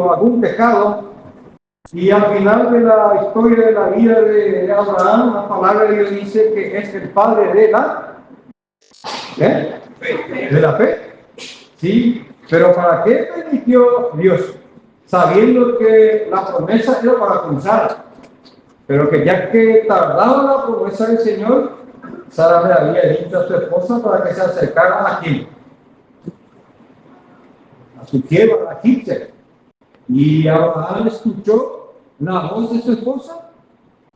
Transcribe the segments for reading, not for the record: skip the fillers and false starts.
algún pecado, y al final de la historia de la vida de Abraham, la palabra de Dios dice que es el padre de la fe. Sí, pero ¿para qué permitió Dios? Sabiendo que la promesa era para con Sara, pero que ya que tardaba la promesa del Señor, Sara le había dicho a su esposa para que se acercara a quién, a su sierva, a la egipcia. Y Abraham escuchó la voz de su esposa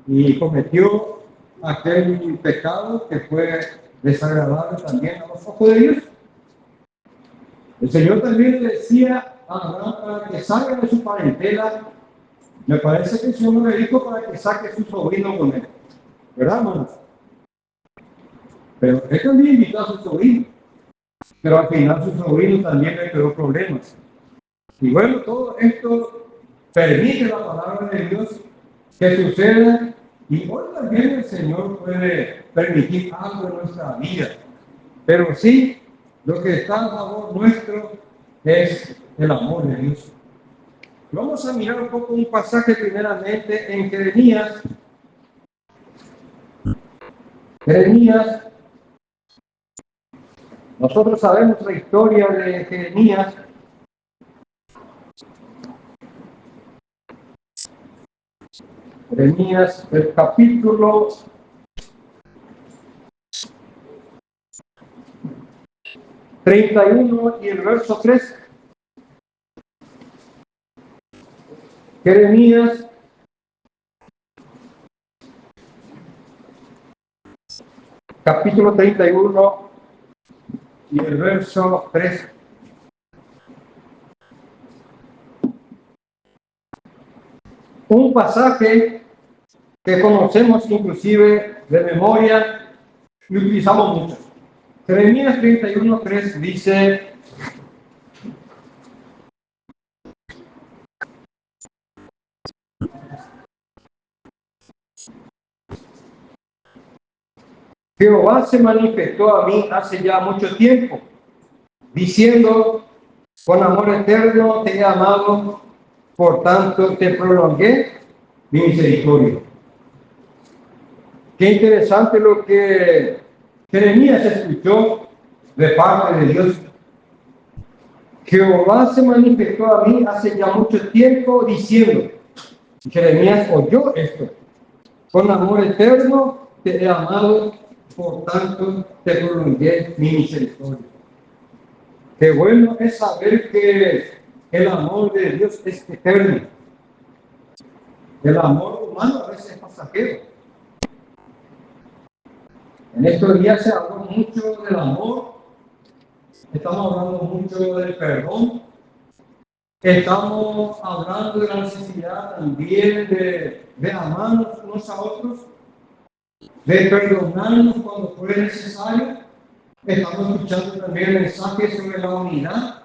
y cometió aquel pecado que fue desagradable también a los ojos de Dios. El Señor también le decía a Abraham para que salga de su parentela. Me parece que el Señor le dijo para que saque su sobrino con él. ¿Verdad, hermanos? Pero él también invitó a su sobrino. Pero al final su sobrino también le creó problemas. Y bueno, todo esto permite la palabra de Dios que suceda. Y hoy también el Señor puede permitir algo en nuestra vida. Pero sí, lo que está a favor nuestro es el amor de Dios. Vamos a mirar un poco un pasaje primeramente en Jeremías. Jeremías, nosotros sabemos la historia de Jeremías. Jeremías, el capítulo 31 y el verso 3. Jeremías, capítulo 31 y el verso 3. Un pasaje que conocemos inclusive de memoria y utilizamos mucho. Jeremías 31, 3 dice: Jehová se manifestó a mí hace ya mucho tiempo, diciendo: con amor eterno te he amado, por tanto te prolongué mi misericordia. Qué interesante lo que Jeremías escuchó de parte de Dios. Jehová se manifestó a mí hace ya mucho tiempo, diciendo. Jeremías oyó esto: con amor eterno te he amado, por tanto te prolongué mi misericordia. Qué bueno es saber que el amor de Dios es eterno. El amor humano a veces es pasajero. En estos días se habló mucho del amor, estamos hablando mucho del perdón, estamos hablando de la necesidad también de amarnos unos a otros, de perdonarnos cuando fue necesario. Estamos escuchando también mensajes sobre la unidad,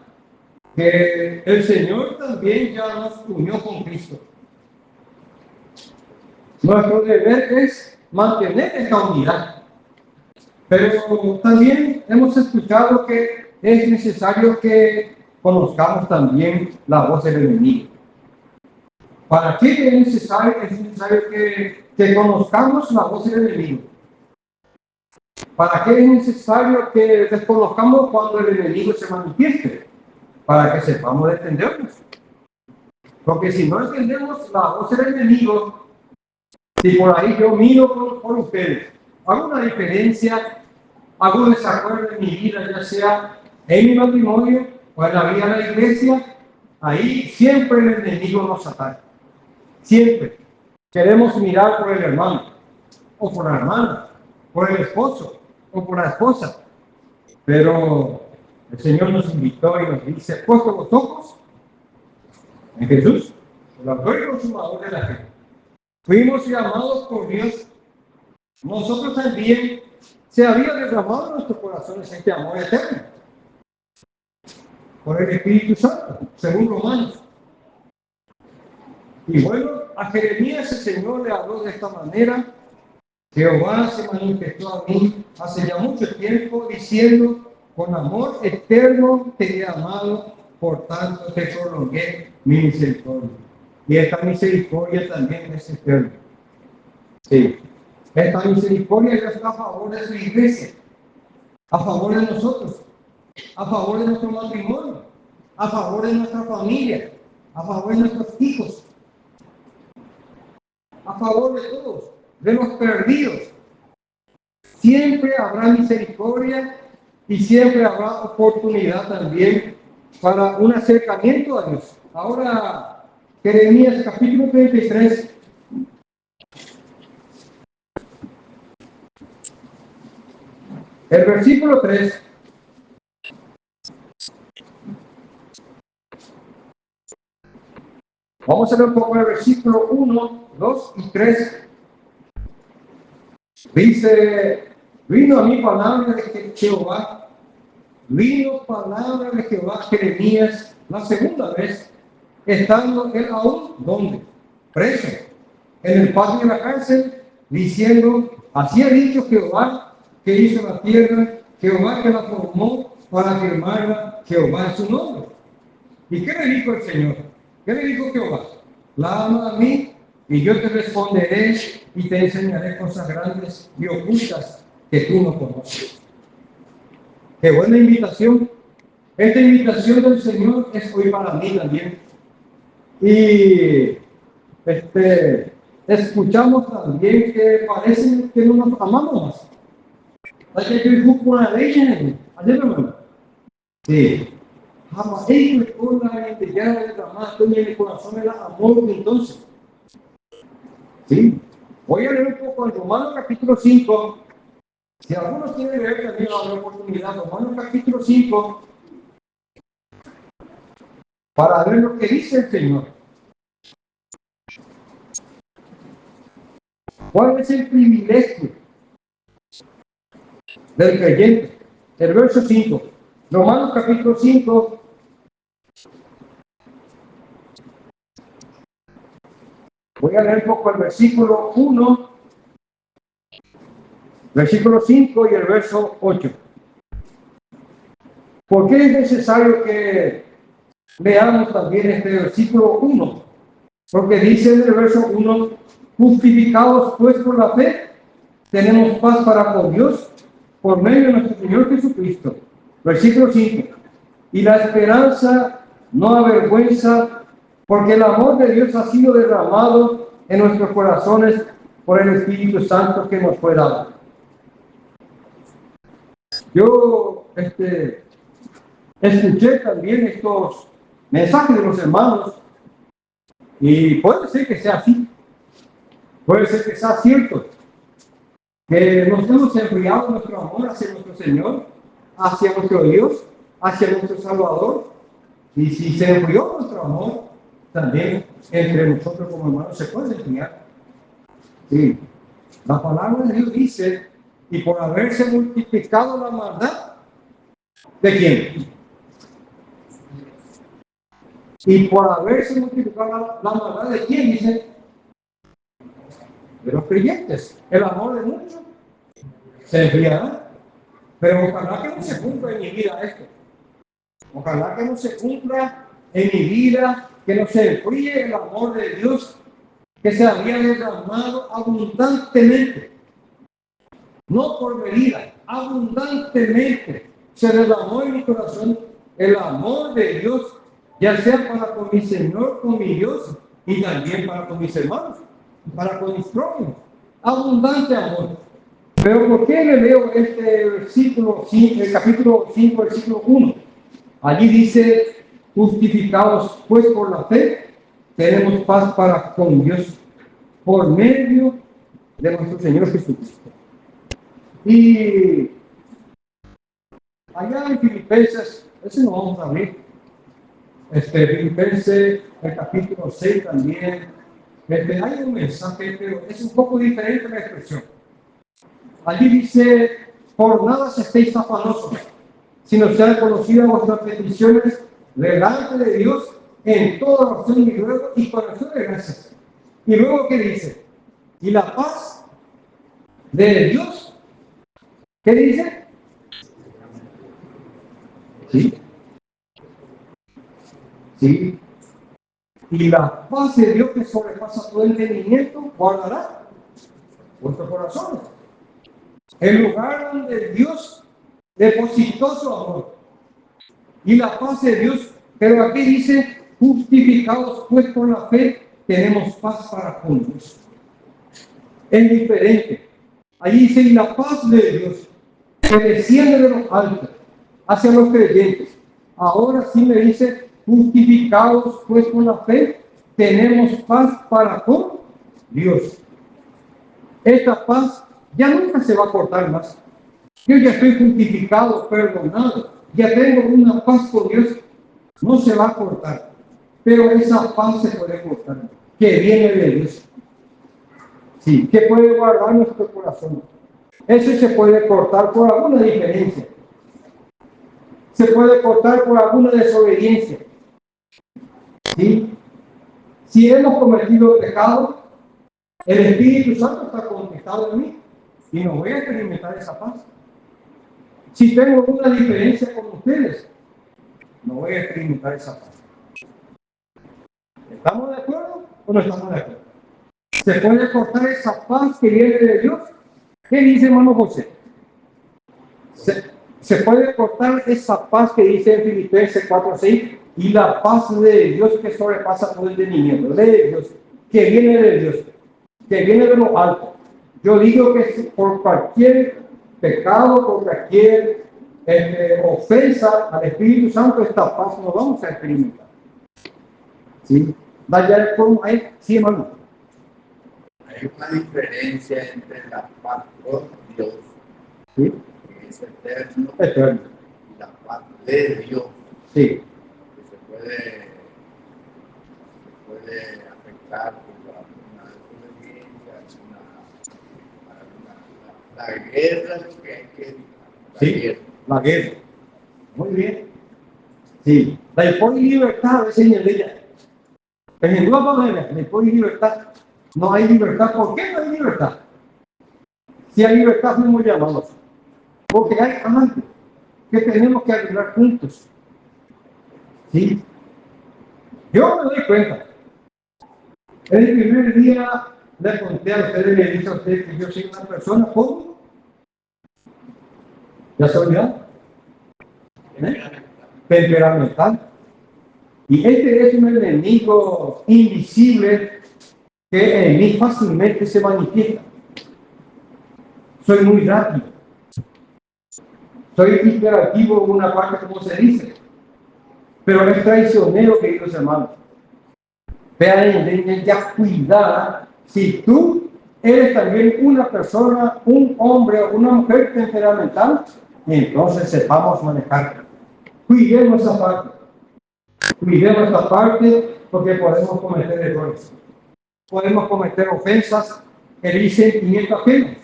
que el Señor también ya nos unió con Cristo. Nuestro deber es mantener esta unidad. Pero también hemos escuchado que es necesario que conozcamos también la voz del enemigo. ¿Para qué es necesario? Es necesario que conozcamos la voz del enemigo. ¿Para qué es necesario que desconozcamos cuando el enemigo se manifieste? Para que sepamos defendernos. Porque si no entendemos la voz del enemigo, si por ahí yo miro por ustedes, hago una diferencia, hago un desacuerdo en mi vida, ya sea en mi matrimonio o en la vida de la iglesia, ahí siempre el enemigo nos ataca. Siempre. Queremos mirar por el hermano, o por la hermana, por el esposo, o por la esposa. Pero el Señor nos invitó y nos dice: puesto los ojos en Jesús, el autor y consumador de la fe. Fuimos llamados por Dios. Nosotros también se había derramado en nuestros corazones este amor eterno por el Espíritu Santo, según Romanos. Y bueno, a Jeremías el Señor le habló de esta manera: Jehová se manifestó a mí hace ya mucho tiempo, diciendo: con amor eterno te he amado, por tanto te prolongué mi misericordia. Y esta misericordia también es eterna. Sí. Esta misericordia ya está a favor de su iglesia, a favor de nosotros, a favor de nuestro matrimonio, a favor de nuestra familia, a favor de nuestros hijos, a favor de todos, de los perdidos. Siempre habrá misericordia y siempre habrá oportunidad también para un acercamiento a Dios. Ahora, Jeremías capítulo 33. El versículo 3. Vamos a ver un poco el versículo 1, 2 y 3. Dice, vino a mí palabra de Jehová, vino palabra de Jehová a Jeremías la segunda vez, estando él aún, ¿dónde? Preso, en el patio de la cárcel, diciendo, así ha dicho Jehová, que hizo la tierra, Jehová que la formó para firmarla, Jehová es su nombre. ¿Y qué le dijo el Señor? ¿Qué le dijo Jehová? Clama a mí y yo te responderé y te enseñaré cosas grandes y ocultas que tú no conoces. Qué buena invitación. Esta invitación del Señor es hoy para mí también. Y escuchamos también que parece que no nos amamos más. Hay que ir con una ley, ayer no. Sí. Jamás ellos con la identidad de la más en el corazón el amor entonces. Sí. Voy a leer un poco en Romanos capítulo 5. Si algunos quieren leer también la oportunidad, Romanos capítulo 5, para ver lo que dice el Señor. ¿Cuál es el privilegio del creyente? El verso 5. Romanos capítulo 5. Voy a leer un poco el versículo 1, versículo 5 y el verso 8. ¿Por qué es necesario que leamos también este versículo 1? Porque dice en el verso 1, justificados pues por la fe, tenemos paz para con Dios por medio de nuestro Señor Jesucristo. Versículo 5. Y la esperanza no avergüenza, porque el amor de Dios ha sido derramado en nuestros corazones por el Espíritu Santo que nos fue dado. Yo escuché también estos mensajes de los hermanos y puede ser que sea así, puede ser que sea cierto, que nos hemos enfriado nuestro amor hacia nuestro Señor, hacia nuestro Dios, hacia nuestro Salvador, y si se enfrió nuestro amor, también entre nosotros como hermanos se puede enfriar. Sí. La palabra de Dios dice, y por haberse multiplicado la maldad, ¿de quién? Y por haberse multiplicado la maldad, ¿de quién? Dice, de los creyentes. El amor de muchos se enfriará. Pero ojalá que no se cumpla en mi vida esto. Ojalá que no se cumpla en mi vida, que no se enfríe el amor de Dios que se había derramado abundantemente. No por medida, abundantemente se derramó en mi corazón el amor de Dios, ya sea para con mi Señor, con mi Dios, y también para con mis hermanos, para con mis propios. Abundante amor. Pero ¿por qué le leo este versículo, el capítulo 5, versículo 1? Allí dice, justificados pues por la fe, tenemos paz para con Dios por medio de nuestro Señor Jesucristo. Y allá en Filipenses, ese no vamos a abrir, Filipenses, el capítulo 6 también, hay un mensaje, pero es un poco diferente la expresión. Allí dice, por nada se estéis afanosos, sino sean conocidas vuestras peticiones delante de Dios en toda oración y ruego y con acción de gracias. Y luego, ¿qué dice? Y la paz de Dios, ¿qué dice? Sí. Sí. Y la paz de Dios que sobrepasa todo entendimiento guardará vuestros corazones. El lugar donde Dios depositó su amor. Y la paz de Dios, pero aquí dice, justificados pues por la fe, tenemos paz para con Dios. Es diferente. Allí dice, y la paz de Dios, que desciende de los altos hacia los creyentes. Ahora sí me dice, justificados pues por la fe, tenemos paz para con Dios. Esta paz ya nunca se va a cortar más. Yo ya estoy justificado, perdonado, ya tengo una paz con Dios, no se va a cortar. Pero esa paz se puede cortar, que viene de Dios. Sí, que puede guardar nuestro corazón. Eso se puede cortar por alguna diferencia. Se puede cortar por alguna desobediencia. ¿Sí? Si hemos cometido pecado, el Espíritu Santo está conectado en mí y no voy a experimentar esa paz. Si tengo una diferencia con ustedes, no voy a experimentar esa paz. ¿Estamos de acuerdo o no estamos de acuerdo? ¿Se puede cortar esa paz que viene de Dios? ¿Qué dice hermano José? Se puede cortar esa paz que dice en Filipenses 4:6 y la paz de Dios que sobrepasa todo entendimiento, de Dios, que viene de Dios, que viene de lo alto. Yo digo que por cualquier pecado, por cualquier ofensa al Espíritu Santo, esta paz no vamos a experimentar. ¿Sí? Vaya como hay, sí, hermano. Hay una diferencia entre la paz con Dios, ¿Sí? que es eterno, Eterno. y la paz de Dios, Sí. que se puede afectar por alguna desobediencia, la guerra es lo que hay que evitar. Sí, la guerra. Muy bien. Sí, la impone libertad, dice en ella. En duda manera, la impone libertad. No hay libertad. ¿Por qué no hay libertad? Si hay libertad, fuimos llamados. Porque hay amantes que tenemos que arreglar juntos. ¿Sí? Yo me doy cuenta. El primer día le conté a ustedes, le dije a ustedes que yo soy una persona como. ¿Ya se olvidaron? Temperamental. Y este es un enemigo invisible que en mí fácilmente se manifiesta. Soy muy rápido. Soy hiperactivo en una parte, como se dice. Pero es traicionero, queridos hermanos. Vean, ya cuidar. Si tú eres también una persona, un hombre o una mujer temperamental, entonces sepamos manejar. Cuidemos esa parte. Cuidemos esta parte porque podemos cometer errores. Podemos cometer ofensas, herir sentimientos ajenos.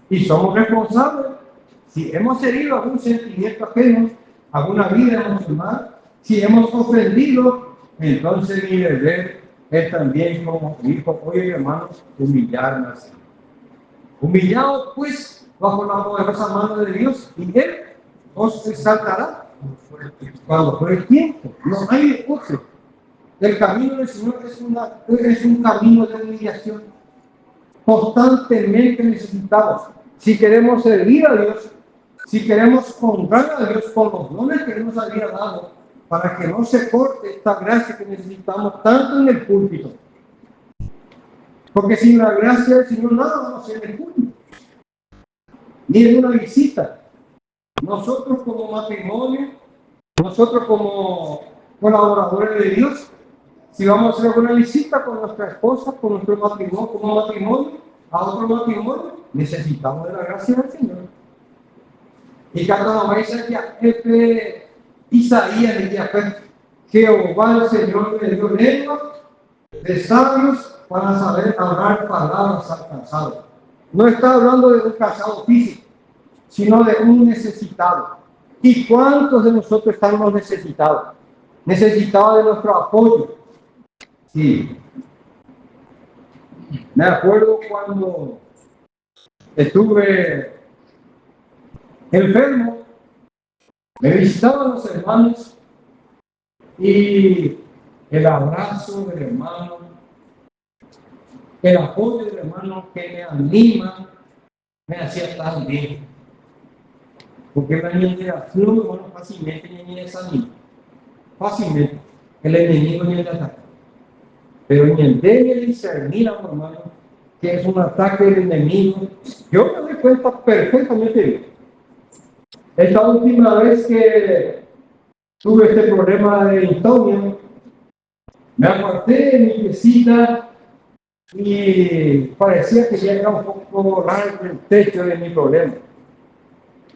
Y somos responsables. Si hemos herido algún sentimiento ajeno, alguna vida emocional, si hemos ofendido, entonces mi deber es también, como dijo hoy hermano, humillarnos. Humillados pues bajo la poderosa mano de Dios, y Él os exaltará cuando fuere el tiempo. No hay otro. El camino del Señor es un camino de humillación. Constantemente necesitamos. Si queremos servir a Dios, si queremos honrar a Dios con los dones que Él nos había dado, para que no se corte esta gracia que necesitamos tanto en el púlpito. Porque sin la gracia del Señor nada vamos a hacer en el púlpito. Ni en una visita. Nosotros como matrimonio, nosotros como colaboradores de Dios, si vamos a hacer alguna visita con nuestra esposa, con nuestro matrimonio, como matrimonio, a otro matrimonio, necesitamos de la gracia del Señor. Y cada mamá dice que Isaías decía, Jehová el Señor me dio lengua de sabios para saber hablar palabras al cansado. No está hablando de un cansado físico, sino de un necesitado. ¿Y cuántos de nosotros estamos necesitados? Necesitados de nuestro apoyo. Sí. Me acuerdo cuando estuve enfermo, me visitaban los hermanos y el abrazo del hermano, el apoyo del hermano que me anima, me hacía tan bien. Porque la admiración, hermano, fácilmente me desanima. Fácilmente. El enemigo ni el ataque. Pero en el debe discernir, hermano, que es un ataque del enemigo. Yo me doy cuenta perfectamente bien. Esta última vez que tuve este problema de insomnio, me aparté de mi mesita y parecía que ya era un poco largo el techo de mi problema.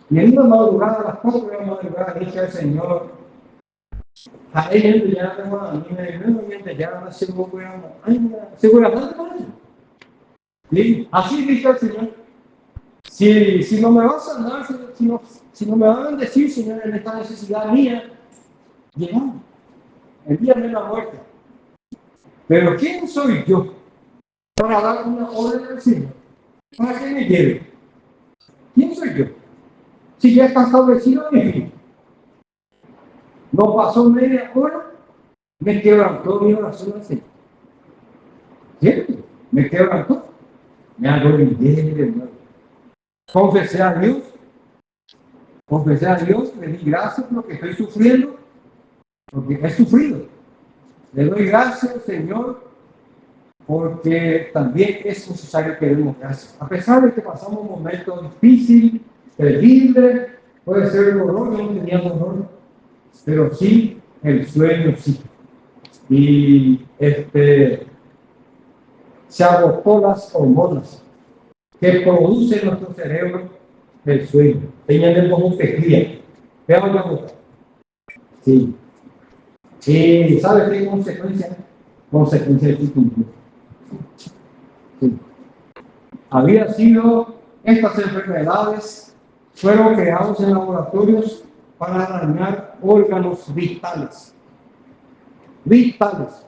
Y en una madrugada, a las 4 de la madrugada, dije al Señor, ahí ya tengo a mí, ya no sé cómo voy a seguramente con eso. ¿Sí? Así dije al Señor, si no me va a sanar, si no me va a bendecir, Señor, en esta necesidad mía, llegamos, envíame la muerte. Pero ¿quién soy yo para dar una orden al Señor? ¿Para que me lleve? ¿Quién soy yo? Si ya está establecido mi fin. No pasó media hora, me quebrantó mi oración al Señor. ¿Cierto? Me quebrantó. Me arrodillé de nuevo. Confesé a Dios, le di gracias por lo que estoy sufriendo, porque he sufrido. Le doy gracias, Señor, porque también es necesario que demos gracias. A pesar de que pasamos un momento difícil, terrible, puede ser dolor, yo no tenía dolor, pero sí, el sueño sí. Y se agotó las hormonas que produce nuestro cerebro el sueño. Tenemos un tequila. Veamos la boca. Sí. Sí, ¿sabe qué consecuencia? Consecuencia de chikungunya. Sí. Había sido, estas enfermedades fueron creadas en laboratorios para dañar órganos vitales. Vitales.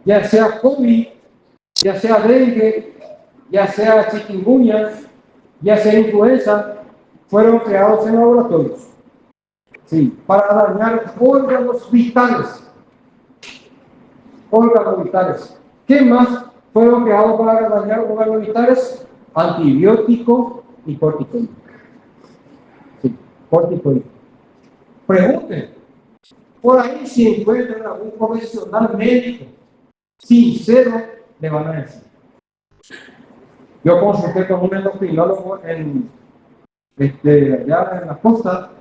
Ya sea COVID, ya sea dengue, ya sea chikungunya, ya sea influenza, fueron creados en laboratorios. Sí, para dañar órganos vitales. Órganos vitales. ¿Qué más fueron creados para dañar órganos vitales? Antibiótico y corticoide. Sí, corticoide. Pregunten. Por ahí si encuentran algún profesional médico sincero, le van a decir. Yo consulté con un endocrinólogo allá en la costa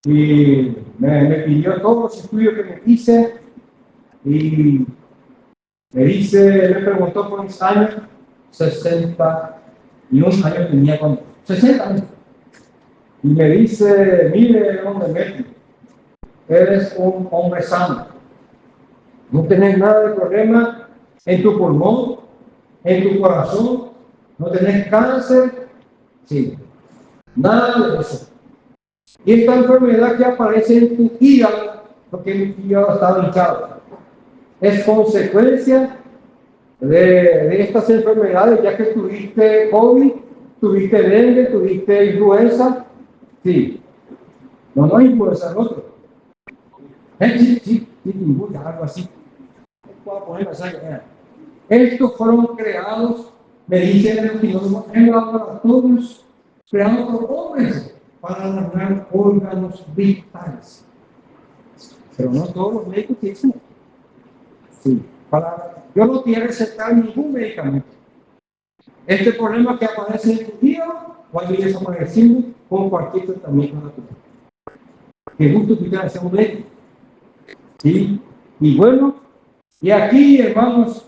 y me pidió todos los estudios que me hice y me preguntó por mis años, 61 años tenía cuando, 60 años. Y me dice, mire, hombre médico, eres un hombre sano, no tenés nada de problema en tu pulmón, en tu corazón, no tenés cáncer, sí, nada de eso. Y esta enfermedad que aparece en tu hígado, porque mi hígado está hinchado, es consecuencia de estas enfermedades, ya que tuviste COVID, tuviste dengue, tuviste influenza, sí, no es influenza, es otro. Sí, algo así. Estos fueron creados, me dicen en laboratorios, creados por hombres para dañar órganos vitales. Pero no todos los médicos dicen. Sí, yo no quiero recetar ningún medicamento. Este problema que aparece en tu hígado va a ir desapareciendo con cualquier tratamiento natural. Que gusto que ustedes sean un médico. ¿Sí? Y bueno, y aquí, hermanos,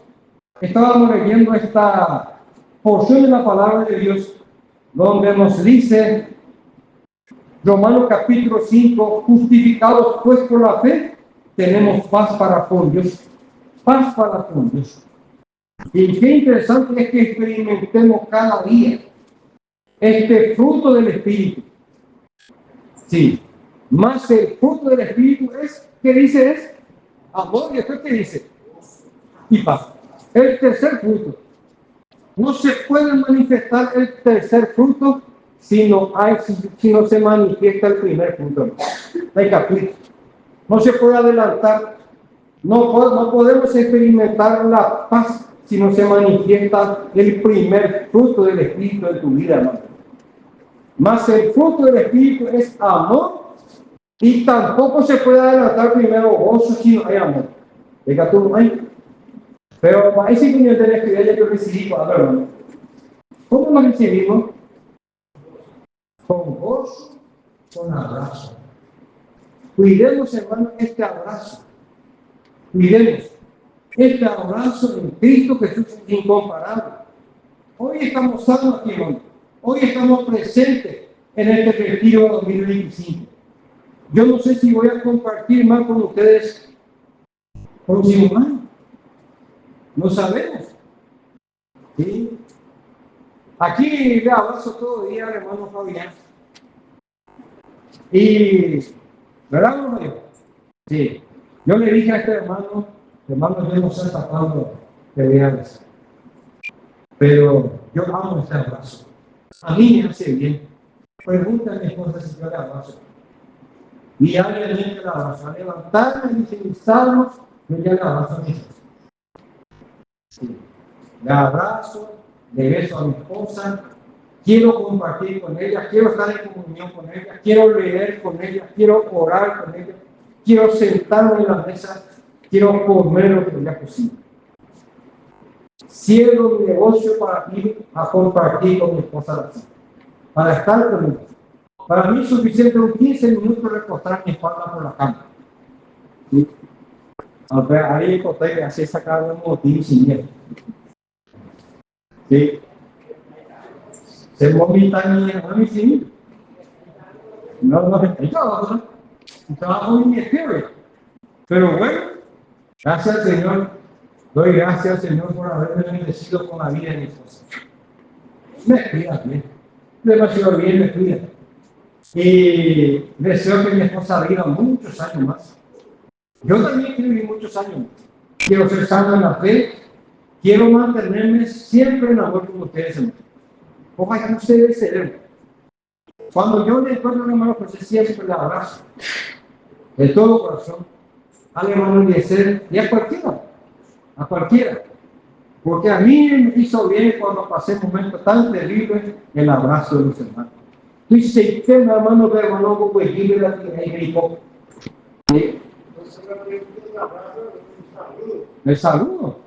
estábamos leyendo esta porción de la palabra de Dios, donde nos dice, Romanos capítulo 5, justificados pues por la fe, tenemos paz para con Dios. Paz para con Dios. Y qué interesante es que experimentemos cada día este fruto del Espíritu. Sí, más el fruto del Espíritu es, ¿qué dice? Es amor, y después ¿qué dice? Y paz. El tercer fruto. No se puede manifestar el tercer fruto si no se manifiesta el primer fruto. Hay capítulo. No se puede adelantar No podemos experimentar la paz si no se manifiesta el primer fruto del Espíritu en tu vida, hermano. Mas el fruto del Espíritu es amor, y tampoco se puede adelantar primero gozo si no hay amor. Venga tú, no hay. Pero ahí sí que yo tenía que ver, yo recibí, hermano. ¿Cómo lo recibimos? Con gozo, con abrazo. Cuidemos, hermano, este abrazo. Cuidemos este abrazo en Cristo Jesús es incomparable. Hoy estamos sanos aquí, hermano. Hoy estamos presentes en este retiro 2025. Yo no sé si voy a compartir más con ustedes próximo año. No sabemos. ¿Sí? Aquí le abrazo todo el día al hermano Fabián. Y, ¿verdad, hermano? Sí. Yo le dije a este hermano, yo no sé hasta cuándo te voy a besar. Pero yo amo este abrazo. A mí me hace bien. Pregúntame a mi esposa si yo le abrazo. Diariamente la abrazo. A levantarme y utilizarlos, yo ya le abrazo a mi esposa. Sí. Le abrazo, le beso a mi esposa. Quiero compartir con ella, quiero estar en comunión con ella, quiero leer con ella, quiero orar con ella, quiero sentarme en la mesa, quiero comer lo que sea posible. Cierro mi negocio para ir a compartir con mi esposa, para estar con ella. Para mí es suficiente un 15 minutos recostar mi espalda por la cama. ¿Sí? Aunque ahí conté que así sacar un motivo sin miedo. ¿Sí? Se vomita a mi civil. No, estaba muy mi espíritu. Pero bueno, gracias al Señor. Doy gracias al Señor por haberme bendecido con la vida de mi esposa. Me cuida bien. Demasiado bien me cuida. Y deseo que mi esposa viva muchos años más. Yo también quiero vivir muchos años más. Quiero ser sano en la fe. Quiero mantenerme siempre en amor con ustedes, hermanos. Ojalá que ustedes se den. Cuando yo le encuentro a un hermano, pues siempre le abrazo. De todo corazón. Al hermano Eliezer y a cualquiera. A cualquiera. Porque a mí me hizo bien cuando pasé momentos tan terribles el abrazo de los hermanos. Tu sei che una mano per una nuova puoi dire la tua Enrico. El saludo.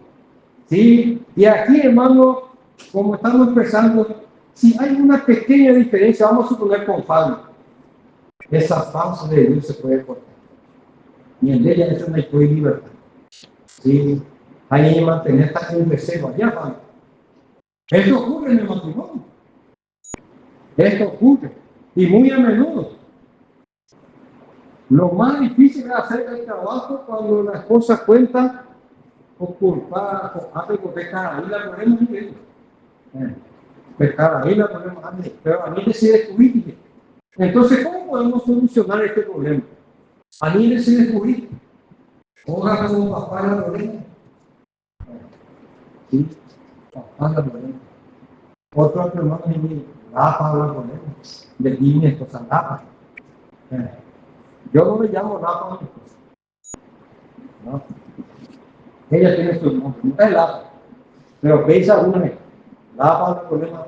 Sí, y aquí, hermano, como estamos expresando, si hay una pequeña diferencia, vamos a suponer con Pablo, esa pausa de Dios se puede cortar. Y en ella eso no hay libertad. Sí, hay que mantener esta un reserva. Ya, Pablo. Esto ocurre en el matrimonio. Esto ocurre. Y muy a menudo. Lo más difícil es hacer el trabajo cuando la esposa cuenta o culpa o algo pecar. Ahí la ponemos bien. Pecar, ahí la ponemos bien. Pero a mí decide descubrir. Entonces, ¿cómo podemos solucionar este problema? A mí decide descubrir. Ojalá como papá la Lorena. Sí, papá la Lorena. Otro hermano de mí, Rafa la Lorena. De ti mi esposa Rafa. Yo no le llamo Rafa a mi esposa. ¿No? Ella tiene su nombre, no es Rafa. Pero veis alguna vez. Rafa la Lorena.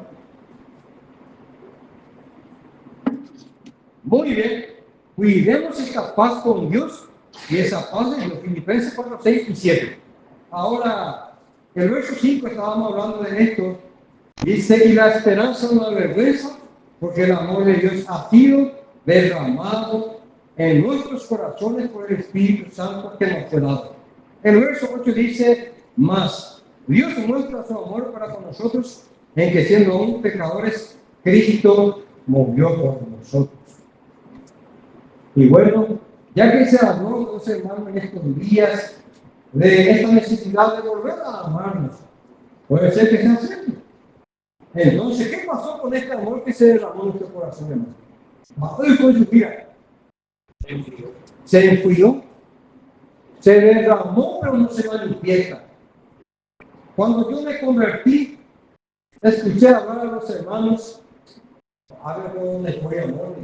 Muy bien. Cuidemos esta paz con Dios y esa paz de los Filipenses 4, 6 y 7. Ahora, el verso 5 estábamos hablando de esto. Dice, y la esperanza no avergüenza, porque el amor de Dios ha sido derramado en nuestros corazones por el Espíritu Santo que nos fue dado. El verso 8 dice, mas Dios muestra su amor para con nosotros, en que siendo aún pecadores, Cristo murió por nosotros. Y bueno, ya que se habló, hermanos, en estos días de esta necesidad de volver a amarnos, puede ser que sea cierto. Entonces, ¿qué pasó con este amor que se derramó en nuestro corazón, hermano? Bajó y fue su vida. Se enfrió. Se derramó, pero no se manifiesta. Cuando yo me convertí, escuché hablar a los hermanos, habla con un mejor amor,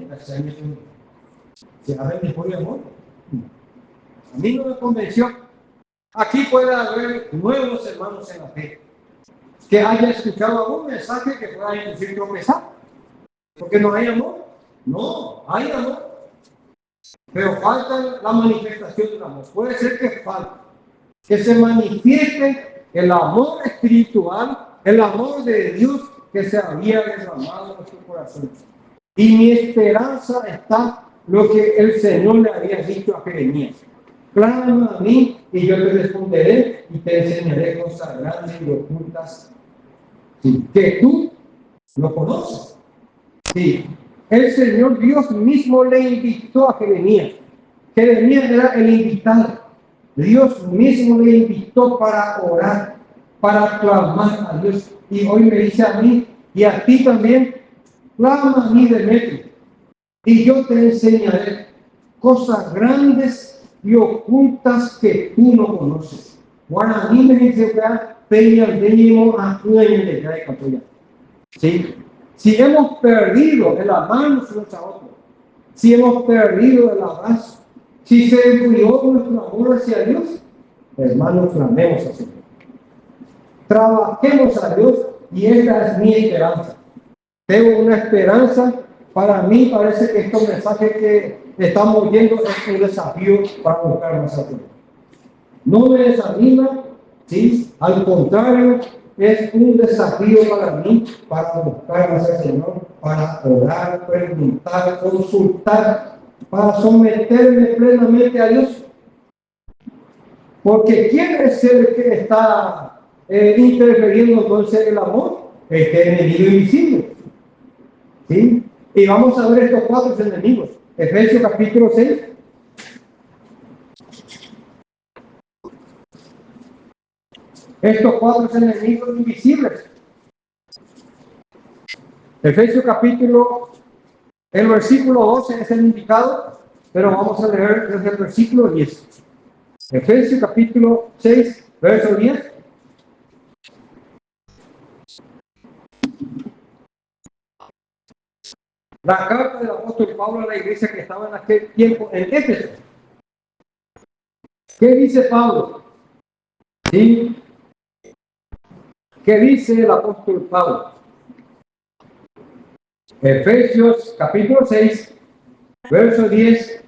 se habla mejor amor. A mí no me convenció. aquí puede haber nuevos hermanos en la fe, que haya escuchado algún mensaje que pueda inducir tropezar. Porque no hay amor. No, hay amor. Pero falta la manifestación del amor. Puede ser que falte. Que se manifieste el amor espiritual, el amor de Dios que se había derramado en nuestro corazón. Y mi esperanza está lo que el Señor le había dicho a Jeremías. Clama a mí y yo te responderé y te enseñaré cosas grandes y ocultas, sí, que tú no conoces. Sí, el Señor Dios mismo le invitó a Jeremías. Jeremías era el invitado. Dios mismo le invitó para orar, para clamar a Dios. Y hoy me dice a mí y a ti también, clama a mí, Demetrio, y yo te enseñaré cosas grandes y ocultas que tú no conoces. Bueno, a mí me dice ¿sí? Si hemos perdido el amarnos unos a otros, si hemos perdido el abrazo, si se enfrió nuestro amor hacia Dios, hermanos, clamemos a Dios. Trabajemos a Dios y esta es mi esperanza. Tengo una esperanza. Para mí parece que estos mensajes que estamos viendo es un desafío para buscar más a Dios. No me desanima, ¿sí? Al contrario, es un desafío para mí, para buscar más al Señor, para orar, preguntar, consultar, para someterme plenamente a Dios. Porque ¿quién es el que está interfiriendo entonces el amor? Este enemigo invisible. ¿Sí? Y vamos a ver estos 4 enemigos. Efesios capítulo 6. Estos 4 enemigos invisibles. Efesios capítulo, el versículo 12 es el indicado, pero vamos a leer desde el versículo 10. Efesios capítulo 6, verso 10. La carta del apóstol Pablo a la iglesia que estaba en aquel tiempo en Éfeso. ¿Qué dice Pablo? ¿Sí? ¿Qué dice el apóstol Pablo? Efesios capítulo 6, verso 10.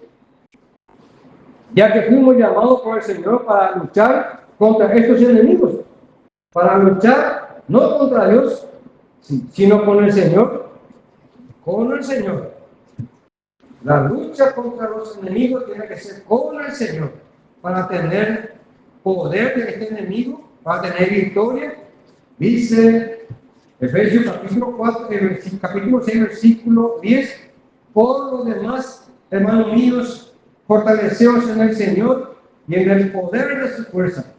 Ya que fuimos llamados por el Señor para luchar contra estos enemigos, para luchar no contra Dios, sino con el Señor. Con el Señor. La lucha contra los enemigos tiene que ser con el Señor, para tener poder de este enemigo, para tener victoria. Dice Efesios capítulo 4, capítulo 6, versículo 10. Por lo demás, hermanos míos, fortaleceos en el Señor y en el poder de su fuerza.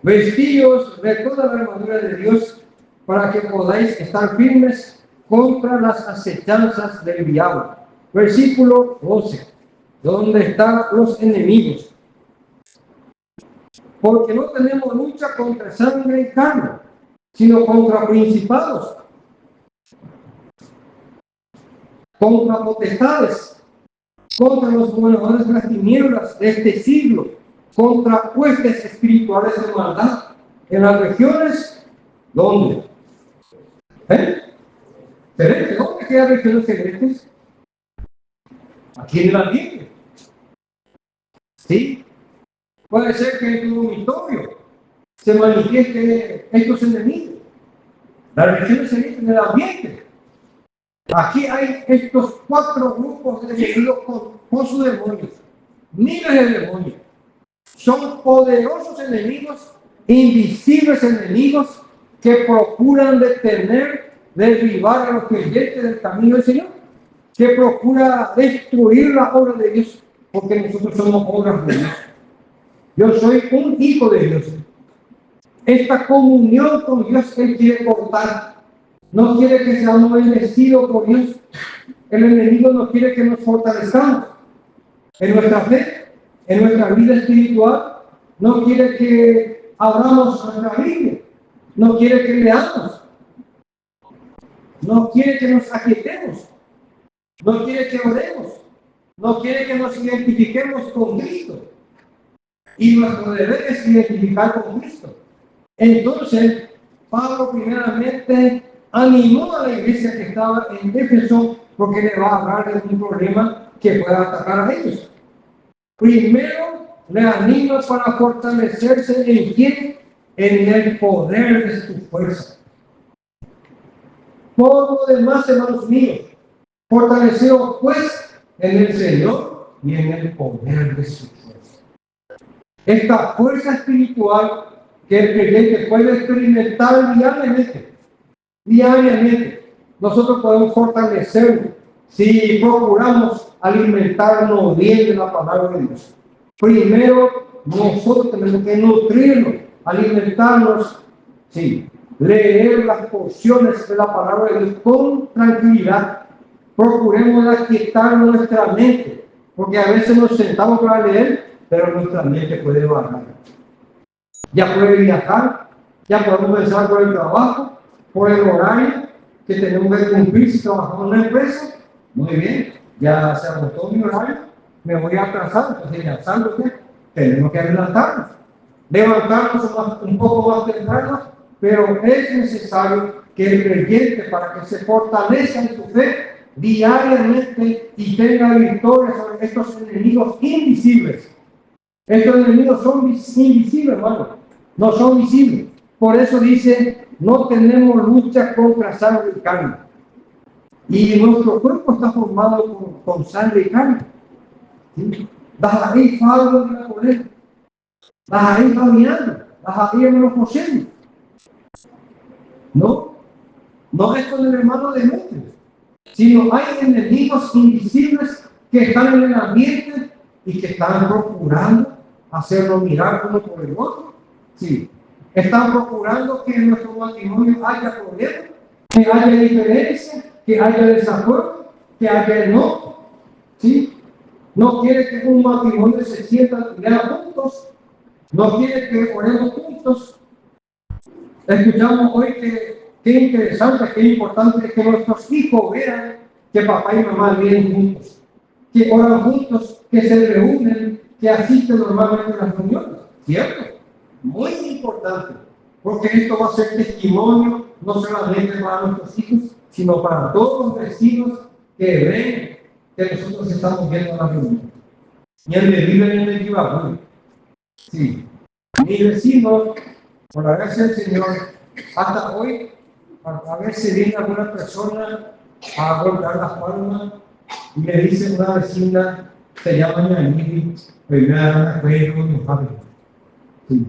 Vestíos de toda la armadura de Dios para que podáis estar firmes contra las acechanzas del diablo. Versículo 12. ¿Dónde están los enemigos? Porque no tenemos lucha contra sangre y carne, sino contra principados, contra potestades, contra los gobernadores de las tinieblas de este siglo, contra huestes espirituales de maldad en las regiones, ¿dónde? ¿Celestes? ¿Dónde quedan regiones celestes? Aquí en el ambiente. ¿Sí? Puede ser que en tu dormitorio se manifieste estos enemigos. Las regiones celestes en el ambiente. Aquí hay estos 4 grupos de enemigos con sus demonios. Miles de demonios. Son poderosos enemigos, invisibles enemigos que procuran detener, derribar a los creyentes del camino del Señor, que procura destruir la obra de Dios, porque nosotros somos obras de Dios. Yo soy un hijo de Dios. Esta comunión con Dios Él quiere cortar. No quiere que seamos bendecidos por Dios. El enemigo no quiere que nos fortalezcamos en nuestra fe, en nuestra vida espiritual. No quiere que abramos nuestra Biblia. No quiere que leamos. No quiere que nos aquietemos. No quiere que oremos. No quiere que nos identifiquemos con Cristo. Y nuestro deber es identificar con Cristo. Entonces, Pablo primeramente animó a la iglesia que estaba en Éfeso porque le va a hablar de un problema que pueda atacar a ellos. Primero, le anima para fortalecerse en quién, en el poder de su fuerza. Por lo demás, hermanos míos, fortaleceos pues en el Señor y en el poder de su fuerza. Esta fuerza espiritual que el creyente puede experimentar diariamente, nosotros podemos fortalecerlo si procuramos alimentarnos bien de la palabra de Dios. Primero, nosotros tenemos que nutrirnos, alimentarnos, sí, leer las porciones de la palabra de Dios con tranquilidad. Procuremos aquietar nuestra mente, porque a veces nos sentamos para leer, pero nuestra mente puede vagar. Ya puede viajar, ya podemos pensar por el trabajo, por el horario que tenemos que cumplir si trabajamos en una empresa. Muy bien, ya se agotó mi horario, me voy a atrasar, entonces ya salgo, tenemos que adelantarnos, levantarnos un poco más temprano, pero es necesario que el creyente, para que se fortalezca en su fe diariamente y tenga victoria sobre estos enemigos invisibles. Estos enemigos son invisibles, hermano, no son visibles. Por eso dice, no tenemos lucha contra sangre y carne. Y nuestro cuerpo está formado con sangre y carne. ¿Sí? Las ahí faltan de la poder. Las ahí caminando. Las ahí en los poseen. No es con el hermano de mente, sino hay enemigos invisibles que están en el ambiente y que están procurando hacerlo mirar uno por el otro. Sí. Están procurando que en nuestro matrimonio haya problemas, que haya diferencia, que haya desacuerdo, que haya enojo. ¿Sí? No quiere que un matrimonio se sienta juntos, no quiere que oremos juntos. Escuchamos hoy que qué interesante, qué importante que nuestros hijos vean que papá y mamá vienen juntos, que oran juntos, que se reúnen, que asisten normalmente a las reuniones. ¿Cierto? Muy importante, porque esto va a ser testimonio no solamente para nuestros hijos, sino para todos los vecinos que ven que nosotros estamos viendo a la reunión. Y el que viven en el Ibagué. Sí. Mi vecino, por la gracia del Señor, hasta hoy, a ver si viene alguna persona a golpear las palmas y me dice una vecina, se llama Yaniri, pues me da un padre. Sí.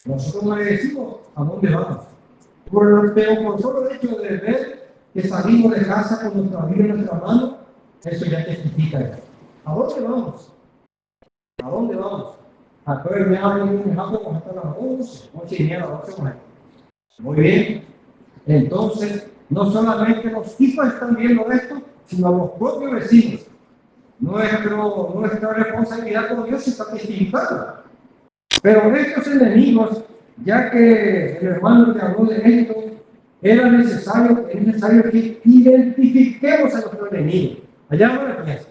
Nosotros no le decimos a dónde vamos. Pero por solo hecho de ver que salimos de casa con nuestra vida en nuestra mano, eso ya testifica eso. ¿A dónde vamos? ¿A dónde vamos? A todo el día vamos hasta las 11:30, 12. Muy bien. Entonces, no solamente los hijos están viendo esto, sino los propios vecinos. Nuestra responsabilidad con Dios está testificando. Pero estos enemigos, ya que el hermano que habló de esto, es necesario que identifiquemos a nuestro enemigo. Allá no le piensa.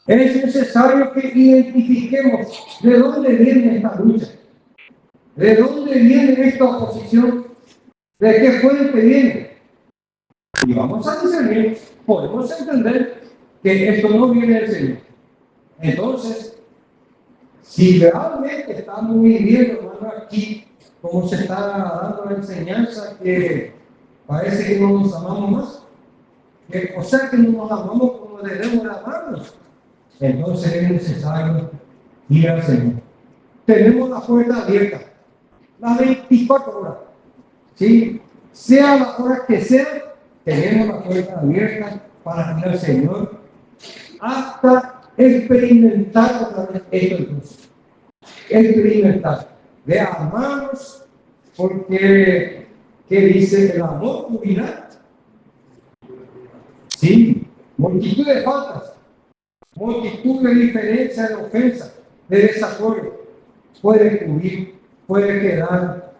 Es necesario que identifiquemos de dónde viene esta lucha, de dónde viene esta oposición, de qué fuente viene. Y vamos a discernir, podemos entender que esto no viene del Señor. Entonces, si realmente estamos viviendo, hermano, aquí, como se está dando la enseñanza, que parece que no nos amamos más, o sea que no nos amamos como debemos de amarnos, entonces es necesario ir al Señor. Tenemos la puerta abierta, las 24 horas, ¿sí? Sea la hora que sea, tenemos la puerta abierta para ir al Señor hasta experimentar otra vez esto entonces. Experimentar de amarnos, porque ¿qué dice el amor cubrirá? Sí, multitud de faltas, multitud de diferencias, de ofensas, de desacuerdo, puede cubrir, puede quedar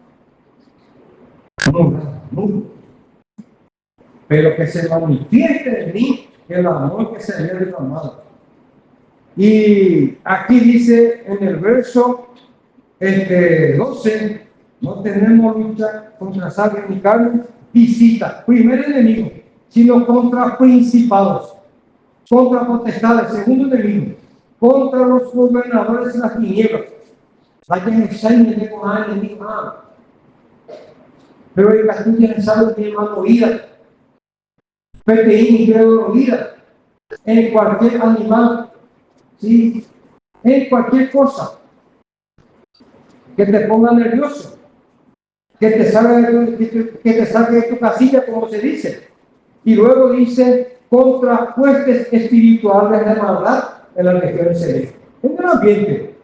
nulo. Pero que se manifieste en mí el amor que se había derramado. Y aquí dice en el verso 12, no tenemos lucha contra sangre ni carne, visita, primer enemigo, sino contra principados, contra potestades, segundo enemigo, contra los gobernadores de las tinieblas. Hay que enseñar de con el enemigo, pero el castillo tiene salud, tiene más oída, proteína y oída, en cualquier animal, ¿sí? En cualquier cosa que te ponga nervioso, que te salga de tu casilla, como se dice. Y luego dice, contra huestes espirituales de maldad en las regiones celestes. En el ambiente.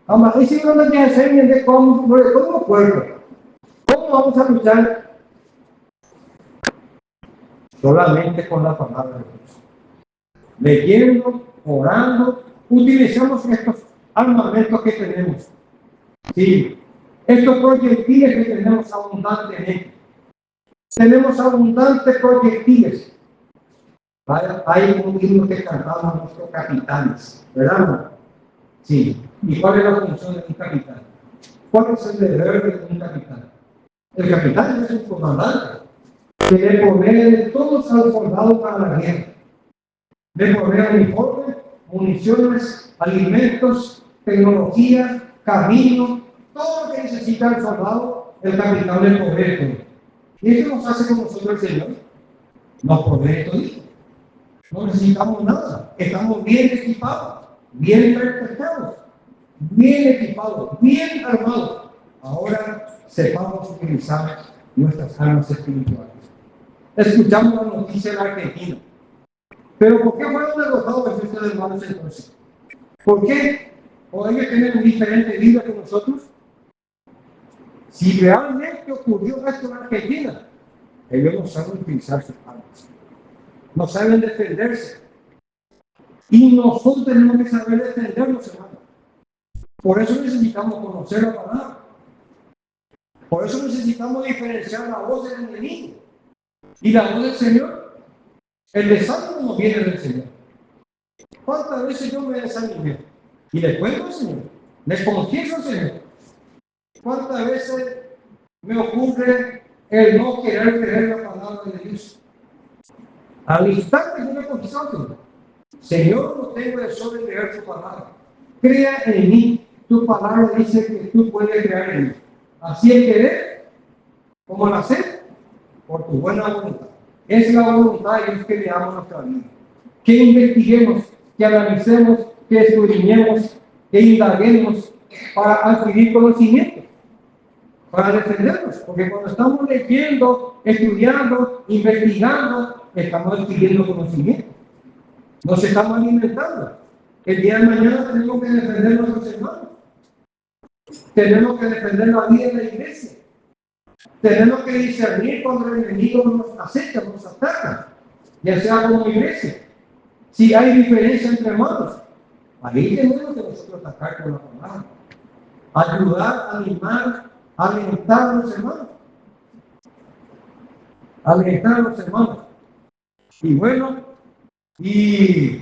Además, y si no nos enseñan de cómo pueblo, ¿cómo vamos a luchar? Solamente con la palabra de Dios. Leyendo, orando, utilizamos estos armamentos que tenemos. Sí, estos proyectiles que tenemos abundantemente. Tenemos abundantes proyectiles. Hay un himno que cantamos nuestros capitanes, ¿verdad? Sí. ¿Y cuál es la función de un capitán? ¿Cuál es el deber de un capitán? El capitán es un comandante que le pone todos a los soldados para la guerra. Le pone uniforme, municiones, alimentos, tecnología, camino, todo lo que necesita el soldado, el capitán le provee todo. Y eso nos hace con nosotros el Señor. Nos provee todo. No necesitamos nada. Estamos bien equipados, bien preparados, bien equipados, bien armados. Ahora sepamos utilizar nuestras armas espirituales. Escuchamos la noticia de la Argentina. Pero ¿por qué fueron derrotados estos hermanos entonces? ¿Por qué? ¿O ellos tienen diferente vida que nosotros? Si realmente ocurrió esto en Argentina, ellos no saben utilizar sus armas. No saben defenderse. Y nosotros tenemos que saber defendernos, hermanos. Por eso necesitamos conocer la palabra. Por eso necesitamos diferenciar la voz del enemigo y la voz del Señor. El desánimo no viene del Señor. ¿Cuántas veces yo me desanimé? Y le cuento al Señor. Les confieso al Señor. ¿Cuántas veces me ocurre el no querer creer la palabra de Dios? Al instante yo me confieso al Señor. Señor, no tengo deseo de creer tu palabra. Crea en mí. Tu palabra dice que tú puedes crear en mí. Así el querer, como el hacer, por tu buena voluntad. Es la voluntad de Dios que le damos a nuestra vida. Que investiguemos, que analicemos, que escudriñemos, que indaguemos para adquirir conocimiento, para defendernos. Porque cuando estamos leyendo, estudiando, investigando, estamos adquiriendo conocimiento. Nos estamos alimentando. El día de mañana tenemos que defender a nuestros hermanos. Tenemos que defender la vida de la iglesia. Tenemos que discernir cuando el enemigo nos acecha, nos ataca, ya sea como iglesia. Si hay diferencia entre hermanos, ahí tenemos que nosotros atacar con la palabra. Ayudar, animar, alentar a los hermanos. Alentar a los hermanos. Y bueno, y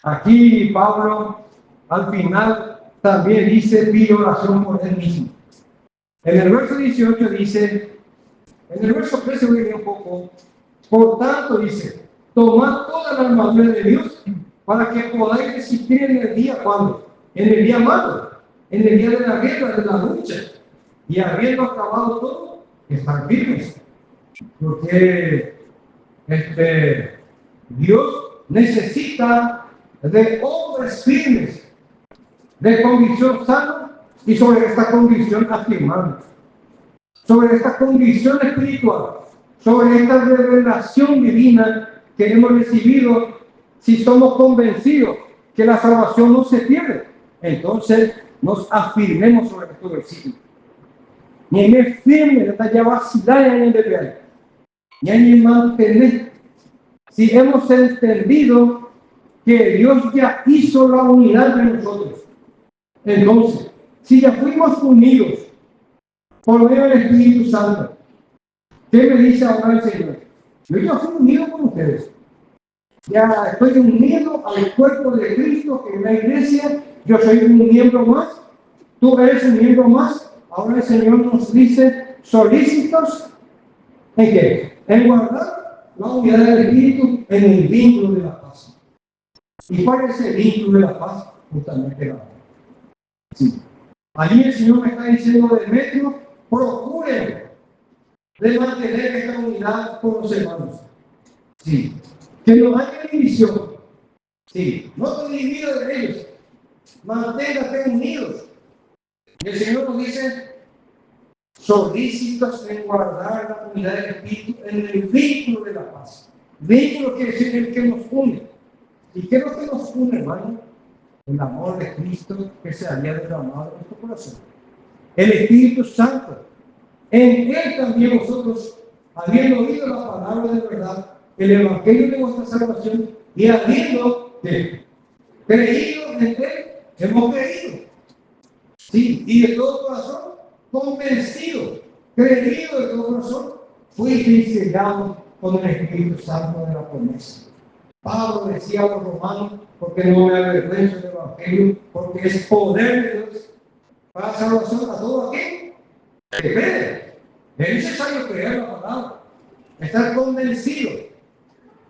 aquí Pablo al final también dice, pide oración por él mismo. En el verso 18 dice, en el verso 13 voy a leer un poco, por tanto dice, tomad toda la armadura de Dios para que podáis resistir en el día, ¿cuándo? En el día malo, en el día de la guerra, de la lucha, y habiendo acabado todo, estar firmes. Porque Dios necesita de hombres firmes, de convicción sana y sobre esta convicción afirmada, sobre esta convicción espiritual, sobre esta revelación divina que hemos recibido. Si somos convencidos que la salvación no se pierde, entonces nos afirmemos sobre estos versículos. Ni me firme, hasta ya vacilar en el deber, ni mantener. Si hemos entendido que Dios ya hizo la unidad de nosotros, entonces, si ya fuimos unidos por medio del Espíritu Santo, ¿qué me dice ahora el Señor? Yo ya fui unido con ustedes. Ya estoy unido al cuerpo de Cristo, que es la iglesia. Yo soy un miembro más, tú eres un miembro más. Ahora el Señor nos dice, solícitos, ¿en qué? En guardar la unidad del Espíritu en el vínculo de la paz. ¿Y cuál es el vínculo de la paz? Justamente la paz. Sí. Allí el Señor me está diciendo, Demetrio, procuren de mantener esta unidad con los hermanos. Sí. Que no haya división. Sí. No te dividas de ellos. Manténgate unidos. Y el Señor nos dice, solícitos en guardar la unidad del Espíritu en el vínculo de la paz. Vínculo quiere decir el que nos une. ¿Y qué es lo que nos une, hermano? El amor de Cristo que se había derramado en nuestro corazón. El Espíritu Santo. En Él también vosotros, habiendo oído la palabra de verdad, el Evangelio de vuestra salvación, y habiendo creído en Él, hemos creído. Sí, y de todo corazón, convencido, creído de todo corazón, fuisteis sellados con el Espíritu Santo de la promesa. Pablo decía a los romanos, porque no me avergüenzo del Evangelio, porque es poder de Dios para salvación a todo aquel que cree. Es necesario creer la palabra, estar convencido,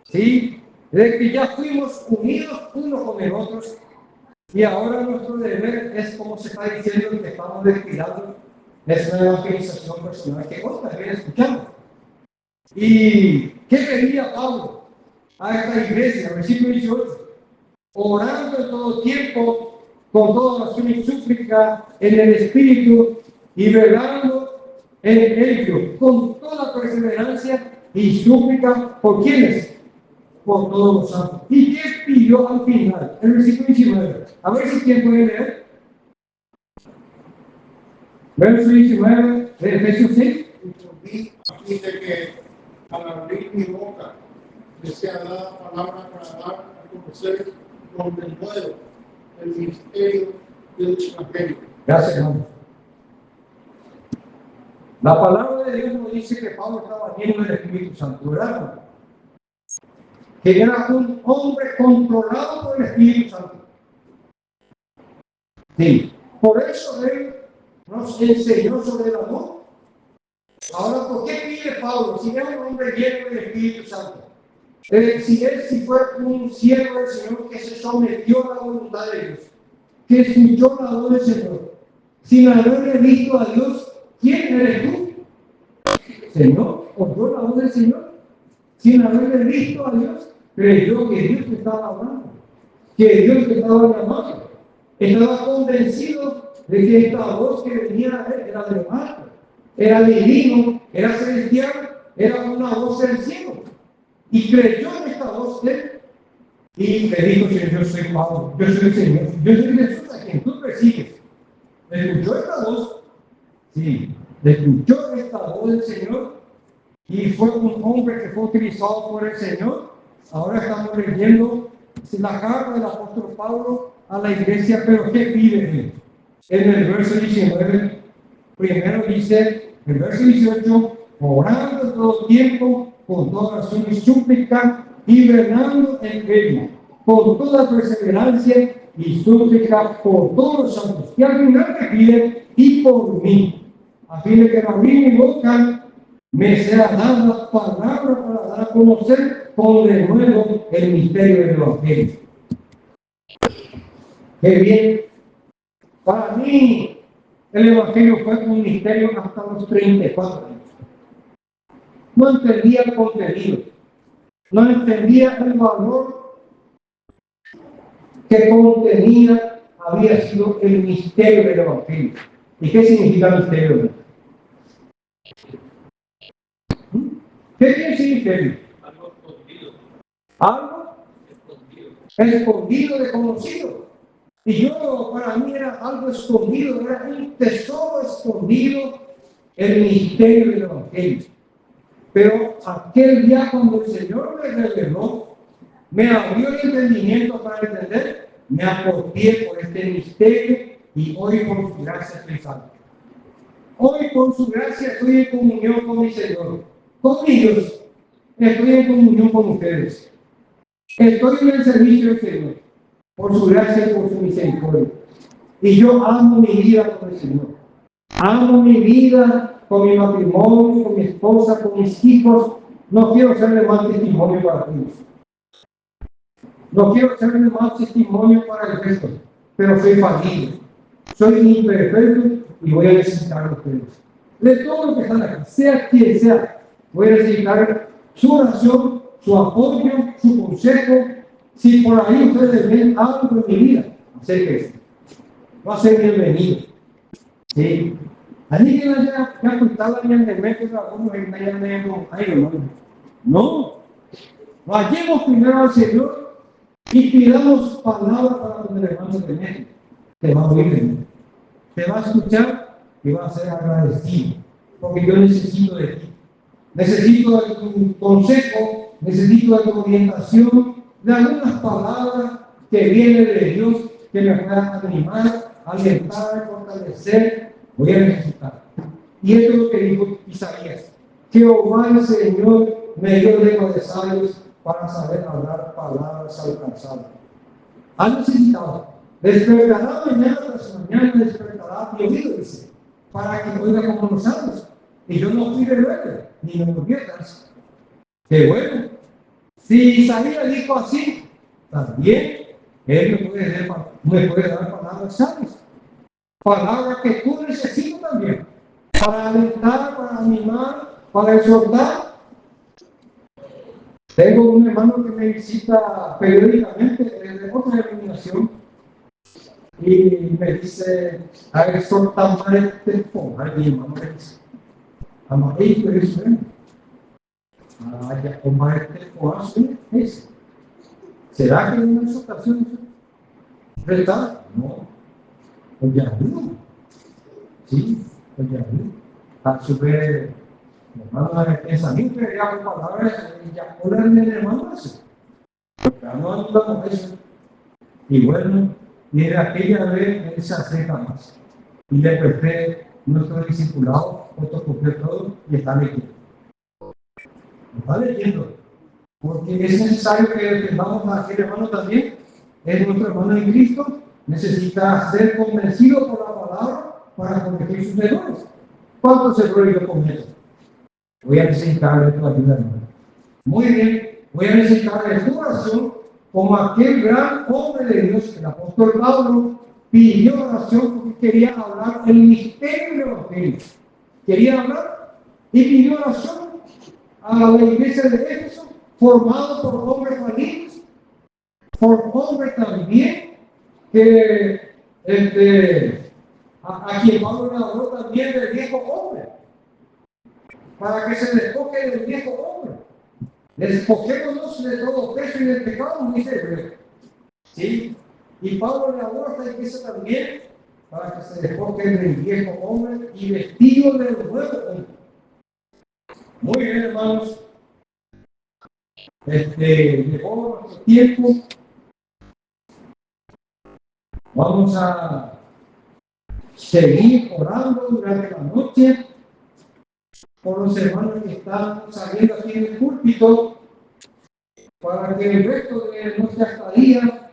¿sí?, de que ya fuimos unidos uno con el otro. Y ahora nuestro deber es, como se está diciendo, que estamos descuidando, es una evangelización personal que hoy también escuchamos. ¿Y qué pedía Pablo a esta iglesia? Versículo 18. Orando en todo tiempo, con toda oración y súplica en el Espíritu, y velando en ello, con toda perseverancia y súplica, ¿por quiénes? Por todos los santos. ¿Y qué pidió al final? El versículo 19. A ver si quién puede leer. Verso 19 de Efesios 6. Dice que al abrir mi boca me sea dada palabra para dar a conocer con denuedo el misterio del Evangelio. Gracias, hermano. La palabra de Dios nos dice que Pablo estaba lleno del Espíritu Santo, ¿verdad? Que era un hombre controlado por el Espíritu Santo. Sí. Por eso él nos enseñó sobre el amor. Ahora, ¿por qué pide Pablo? Si era un hombre lleno del Espíritu Santo. Si fue un siervo del Señor que se sometió a la voluntad de Dios, que escuchó la voz del Señor, sin haberle visto a Dios, ¿quién eres tú? Señor, oyó la voz del Señor, sin haberle visto a Dios, creyó que Dios te estaba hablando, que Dios te estaba llamando. Estaba convencido de que esta voz que venía de él era de alto, era divino, era celestial, era una voz del cielo. Y creyó en esta voz de él y le dijo: Señor, yo soy Pablo, yo soy el Señor, yo soy Jesús a quien tú persigues. Escuchó esta voz, sí, escuchó esta voz del Señor y fue un hombre que fue utilizado por el Señor. Ahora estamos leyendo la carta del apóstol Pablo a la iglesia, pero ¿qué pide él? En el verso 19, primero dice, el verso 18, orando en todo tiempo, con toda oración y súplica, y velando en ello, con toda perseverancia y súplica por todos los santos. Y al final te pide, y por mí, a fin de que al abrir mi boca me sea dada palabra para dar a conocer con de nuevo el misterio del Evangelio. Qué bien. Para mí, el Evangelio fue un misterio hasta los 34 años. No entendía el contenido, no entendía el valor que contenía, había sido el misterio del Evangelio. ¿Y qué significa el misterio del Evangelio? ¿Qué quiere decir misterio? Algo escondido. Algo escondido, desconocido. Y yo, para mí era algo escondido, era un tesoro escondido, el misterio del Evangelio. Pero aquel día cuando el Señor me reveló, me abrió el entendimiento para entender, me apropié por este misterio y hoy por su gracia estoy salvo. Hoy por su gracia estoy en comunión con mi Señor, con mi Dios. Estoy en comunión con ustedes. Estoy en el servicio del Señor, por su gracia y por su misericordia. Y yo amo mi vida con el Señor. Amo mi vida con mi matrimonio, con mi esposa, con mis hijos. No quiero serle mal testimonio para ti. No quiero serle mal testimonio para el resto, pero soy falible. Soy imperfecto y voy a necesitar a ustedes. De todo lo que están aquí, sea quien sea, voy a necesitar su oración, su apoyo, su consejo. Si por ahí ustedes ven algo en mi vida, acérquense. Va a ser bienvenido. ¿Sí? Allí que haya ocultado en el medio de algunos en medio de ay, hermano. No. Vayamos primero al Señor y pidamos palabras para cuando el hermano se mete. Te va a oír, te va a escuchar y va a ser agradecido. Porque yo necesito de ti. Necesito de tu consejo, necesito de tu orientación, de algunas palabras que vienen de Dios que me puedan animar, alentar, fortalecer. Voy a necesitar. Y esto es lo que dijo Isaías. Jehová el Señor me dio lengua de sabios para saber hablar palabras alcanzadas. Ha necesitado. Despertará mañana tras mañana, despertará mi oído, dice, para que oiga como los sabios. Y yo no fui rebelde, ni me volví atrás. Qué bueno. Si Isaías dijo así, también él me puede dar palabras sabias. Palabras que tú necesitas también. Para alentar, para animar, para exhortar. Tengo un hermano que me visita periódicamente desde otra denominación y me dice, a exhortar más este pobre, mi hermano me dice, amarillo es bueno. Ya tomar este pobre es. ¿Será que en una exhortación verdad? No. Pues ya no. Sí, pues ya no. A su vez, hermano, el pensamiento que ya con palabras, ya hablan del hermano eso. Ya no hablamos de eso. Y bueno, y de aquella vez él se acerca más. Y le presté nuestro discipulado, fotocopió todo y está leyendo. Está leyendo. Porque es necesario que defendamos a aquel hermano también. Es nuestro hermano en Cristo. Necesita ser convencido por la palabra para corregir sus errores. ¿Cuántos errores yo cometo? Voy a necesitar de tu ayuda, hermano. Muy bien, voy a necesitar de tu oración como aquel gran hombre de Dios, el apóstol Pablo, pidió oración porque quería hablar el misterio del Evangelio. Quería hablar y pidió oración a la iglesia de Éfeso, formado por hombres malignos, por hombres también que a quien Pablo le habló también del viejo hombre, para que se despoje del viejo hombre. Despojémonos de todo peso y del pecado, dice Hebreo. ¿Sí? Y Pablo le habló a esta iglesia también para que se despojen del viejo hombre y vestido del nuevo hombre. Muy bien, hermanos. Llegó nuestro tiempo. Vamos a seguir orando durante la noche por los hermanos que están saliendo aquí en el púlpito para que el resto de nuestra estadía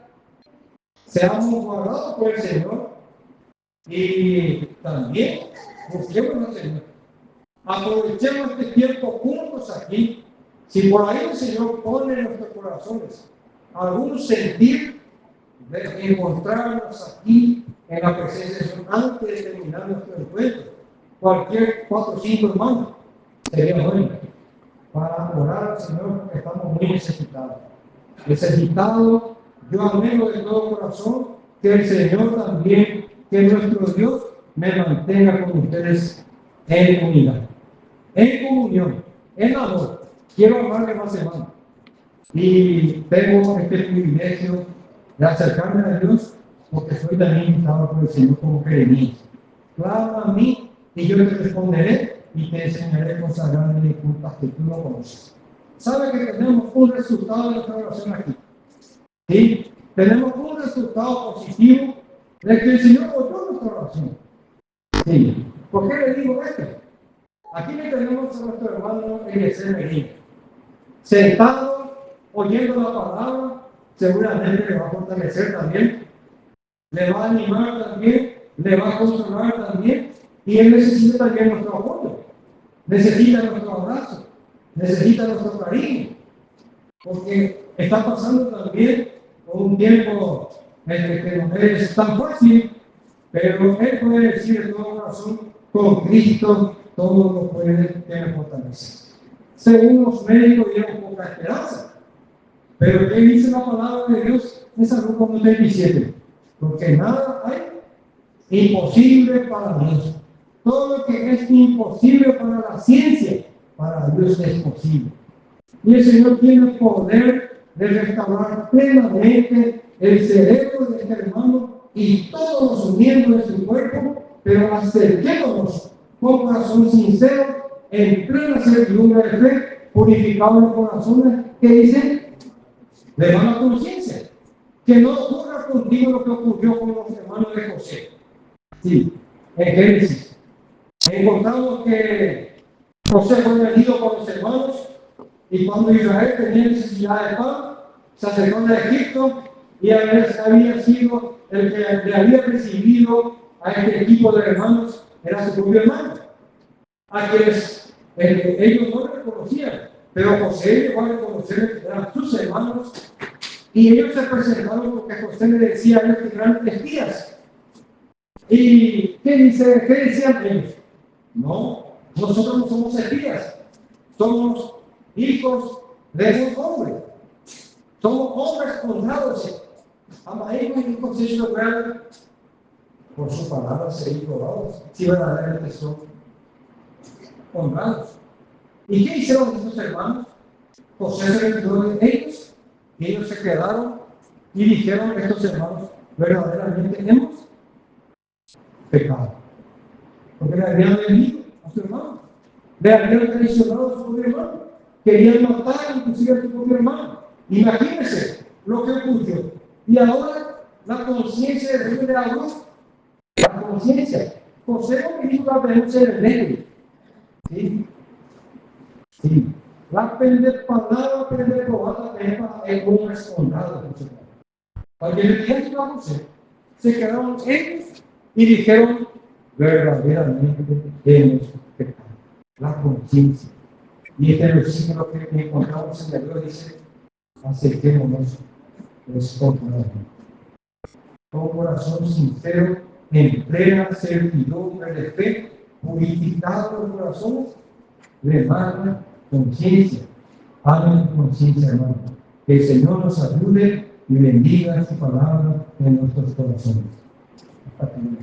seamos guardados por el Señor y también busquemos al Señor. Aprovechemos este tiempo juntos aquí. Si por ahí el Señor pone en nuestros corazones algún sentir de encontrarnos aquí en la presencia de Dios antes de terminar nuestro encuentro, cualquier 4 o 5 hermanos sería bueno para orar al Señor porque estamos muy necesitados. Necesitados, yo anhelo de todo corazón que el Señor también, que nuestro Dios me mantenga con ustedes en unidad, en comunión, en amor. Quiero amarle más, hermano. Y tengo este privilegio de acercarme a Dios porque soy también invitado por el Señor como peregrino. Clama a mí y yo te responderé y te enseñaré cosas grandes y ocultas que tú no conoces. ¿Sabe que tenemos un resultado de nuestra oración aquí? ¿Sí? Tenemos un resultado positivo de que el Señor oyó nuestra oración. ¿Sí? ¿Por qué le digo esto? Aquí le tenemos a nuestro hermano Eliezer Medina, sentado oyendo la palabra, seguramente le va a fortalecer también, le va a animar también, le va a consolar también, y él necesita también nuestro apoyo, necesita nuestro abrazo, necesita nuestro cariño, porque está pasando también por un tiempo en el que no es tan fácil, pero él puede decir de todo corazón, con Cristo todo lo puede tener fortaleza. Según los médicos dieron poca esperanza, pero ¿qué dice la palabra de Dios en San Lucas 17? Porque nada hay imposible para Dios. Todo lo que es imposible para la ciencia, para Dios es posible. Y el Señor tiene el poder de restaurar plenamente el cerebro de este hermano y todos los miembros de su cuerpo, pero acerquémonos con corazón sincero, en plena certidumbre de fe, purificados los corazones, que dicen, de mala conciencia, que no ocurra contigo lo que ocurrió con los hermanos de José. Sí, en Génesis encontramos que José fue vendido por los hermanos, y cuando Israel tenía necesidad de pan, se acercó de Egipto, y había sido el que le había recibido a este equipo de hermanos, era su propio hermano, a quienes ellos no reconocían, pero José llegó a reconocer que eran sus hermanos, y ellos se presentaron porque José le decía a ellos que eran espías. ¿Y qué decían ellos? No, nosotros no somos espías, somos hijos de un hombre, somos hombres honrados. Amaemos y consejo lograr por su palabra ser probados, si verdaderamente son honrados. ¿Y qué hicieron esos hermanos? José se retiró de ellos, y ellos se quedaron y dijeron a estos hermanos, verdaderamente hemos pecado. Porque le habían vendido a su hermano, le habían traicionado a su propio hermano, querían matar inclusive a su propio hermano. Imagínense lo que ocurrió. Y ahora la conciencia de Dios le habló. La conciencia. José no dijo la denuncia del negro. ¿Sí? Sí. La palabra probada es un escondado. Cuando le dijeron a José, se quedaron ellos y dijeron, verdaderamente hemos pecado. La conciencia. Y este versículo que encontramos en el libro dice, acerquémonos con corazón sincero, en plena certidumbre de fe, purificado los corazones, de mala conciencia. Hagan conciencia, hermano. Que el Señor nos ayude y bendiga su palabra en nuestros corazones. Hasta luego.